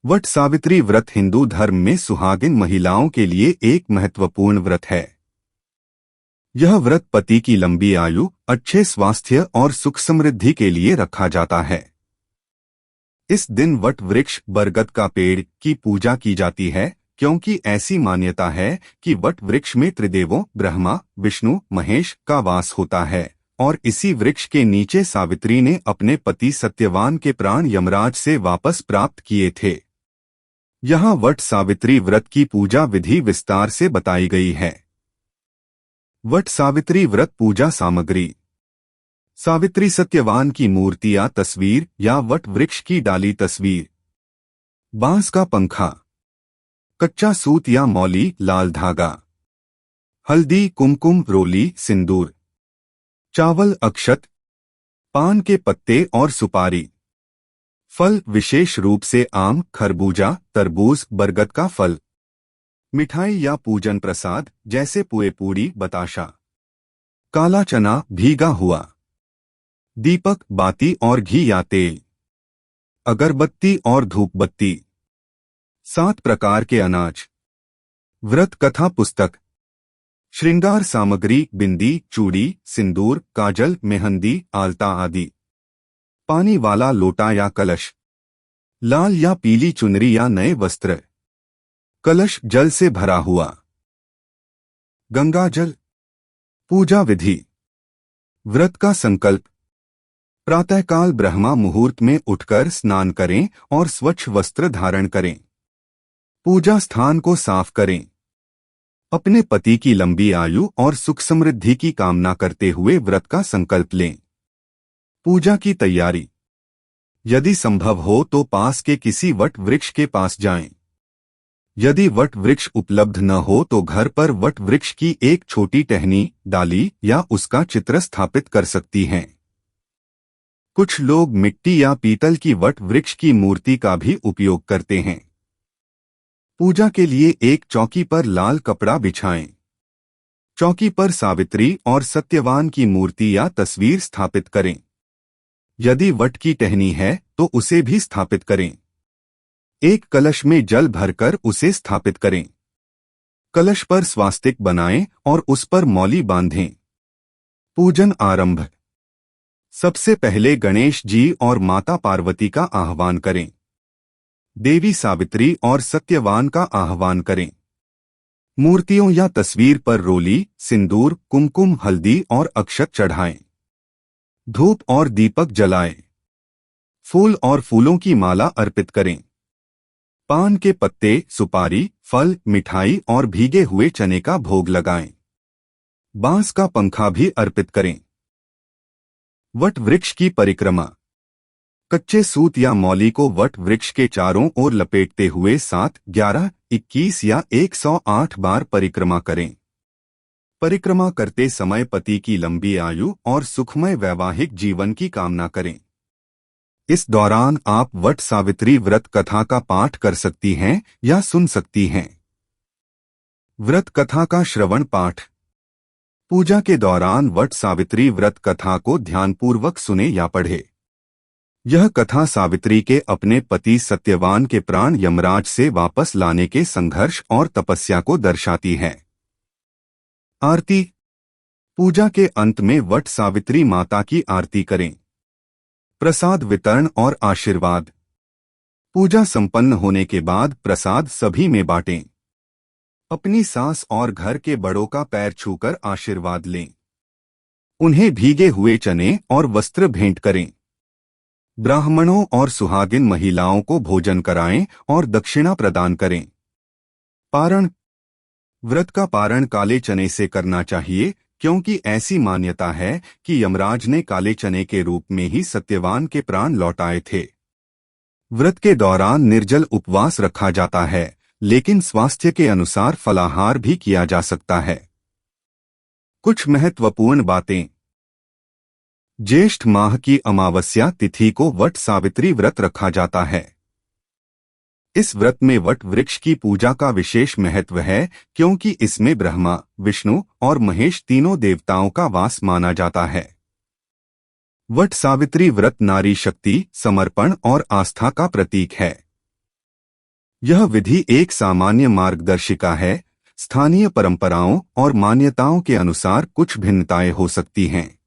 वट सावित्री व्रत हिंदू धर्म में सुहागिन महिलाओं के लिए एक महत्वपूर्ण व्रत है। यह व्रत पति की लंबी आयु, अच्छे स्वास्थ्य और सुख समृद्धि के लिए रखा जाता है। इस दिन वट वृक्ष बरगद का पेड़ की पूजा की जाती है, क्योंकि ऐसी मान्यता है कि वट वृक्ष में त्रिदेवों ब्रह्मा, विष्णु, महेश का वास होता है और इसी वृक्ष के नीचे सावित्री ने अपने पति सत्यवान के प्राण यमराज से वापस प्राप्त किए थे। यहाँ वट सावित्री व्रत की पूजा विधि विस्तार से बताई गई है। वट सावित्री व्रत पूजा सामग्री। सावित्री सत्यवान की मूर्ति या तस्वीर या वट वृक्ष की डाली तस्वीर। बांस का पंखा, कच्चा सूत या मौली, लाल धागा, हल्दी, कुमकुम, रोली, सिंदूर, चावल, अक्षत, पान के पत्ते और सुपारी। फल विशेष रूप से आम, खरबूजा, तरबूज, बरगद का फल। मिठाई या पूजन प्रसाद जैसे पुए, पूड़ी, बताशा। काला चना भीगा हुआ। दीपक, बाती और घी या तेल। अगरबत्ती और धूपबत्ती। 7 प्रकार के अनाज। व्रत कथा पुस्तक। श्रृंगार सामग्री, बिंदी, चूड़ी, सिंदूर, काजल, मेहंदी, आलता आदि। पानी वाला लोटा या कलश। लाल या पीली चुनरी या नए वस्त्र। कलश जल से भरा हुआ। गंगा जल। पूजा विधि। व्रत का संकल्प। प्रातःकाल ब्रह्मा मुहूर्त में उठकर स्नान करें और स्वच्छ वस्त्र धारण करें। पूजा स्थान को साफ करें। अपने पति की लंबी आयु और सुख समृद्धि की कामना करते हुए व्रत का संकल्प लें। पूजा की तैयारी। यदि संभव हो तो पास के किसी वट वृक्ष के पास जाएं। यदि वट वृक्ष उपलब्ध न हो तो घर पर वट वृक्ष की एक छोटी टहनी, डाली या उसका चित्र स्थापित कर सकती हैं। कुछ लोग मिट्टी या पीतल की वट वृक्ष की मूर्ति का भी उपयोग करते हैं। पूजा के लिए एक चौकी पर लाल कपड़ा बिछाएं। चौकी पर सावित्री और सत्यवान की मूर्ति या तस्वीर स्थापित करें। यदि वट की टहनी है तो उसे भी स्थापित करें। एक कलश में जल भरकर उसे स्थापित करें। कलश पर स्वास्तिक बनाएं और उस पर मौली बांधें। पूजन आरंभ। सबसे पहले गणेश जी और माता पार्वती का आह्वान करें। देवी सावित्री और सत्यवान का आह्वान करें। मूर्तियों या तस्वीर पर रोली, सिंदूर, कुमकुम, हल्दी और अक्षत चढ़ाएं। धूप और दीपक जलाएं। फूल और फूलों की माला अर्पित करें। पान के पत्ते, सुपारी, फल, मिठाई और भीगे हुए चने का भोग लगाएं। बांस का पंखा भी अर्पित करें। वट वृक्ष की परिक्रमा। कच्चे सूत या मौली को वट वृक्ष के चारों ओर लपेटते हुए 7, 11, 21 या 108 बार परिक्रमा करें। परिक्रमा करते समय पति की लंबी आयु और सुखमय वैवाहिक जीवन की कामना करें। इस दौरान आप वट सावित्री व्रत कथा का पाठ कर सकती हैं या सुन सकती हैं। व्रत कथा का श्रवण पाठ। पूजा के दौरान वट सावित्री व्रत कथा को ध्यानपूर्वक सुने या पढ़े। यह कथा सावित्री के अपने पति सत्यवान के प्राण यमराज से वापस लाने के संघर्ष और तपस्या को दर्शाती है। आरती। पूजा के अंत में वट सावित्री माता की आरती करें। प्रसाद वितरण और आशीर्वाद। पूजा संपन्न होने के बाद प्रसाद सभी में बांटें। अपनी सास और घर के बड़ों का पैर छूकर आशीर्वाद लें। उन्हें भीगे हुए चने और वस्त्र भेंट करें। ब्राह्मणों और सुहागिन महिलाओं को भोजन कराएं और दक्षिणा प्रदान करें। पारण। व्रत का पारण काले चने से करना चाहिए, क्योंकि ऐसी मान्यता है कि यमराज ने काले चने के रूप में ही सत्यवान के प्राण लौटाए थे। व्रत के दौरान निर्जल उपवास रखा जाता है, लेकिन स्वास्थ्य के अनुसार फलाहार भी किया जा सकता है। कुछ महत्वपूर्ण बातें। ज्येष्ठ माह की अमावस्या तिथि को वट सावित्री व्रत रखा जाता है। इस व्रत में वट वृक्ष की पूजा का विशेष महत्व है, क्योंकि इसमें ब्रह्मा, विष्णु और महेश तीनों देवताओं का वास माना जाता है। वट सावित्री व्रत नारी शक्ति, समर्पण और आस्था का प्रतीक है। यह विधि एक सामान्य मार्गदर्शिका है। स्थानीय परंपराओं और मान्यताओं के अनुसार कुछ भिन्नताएं हो सकती हैं।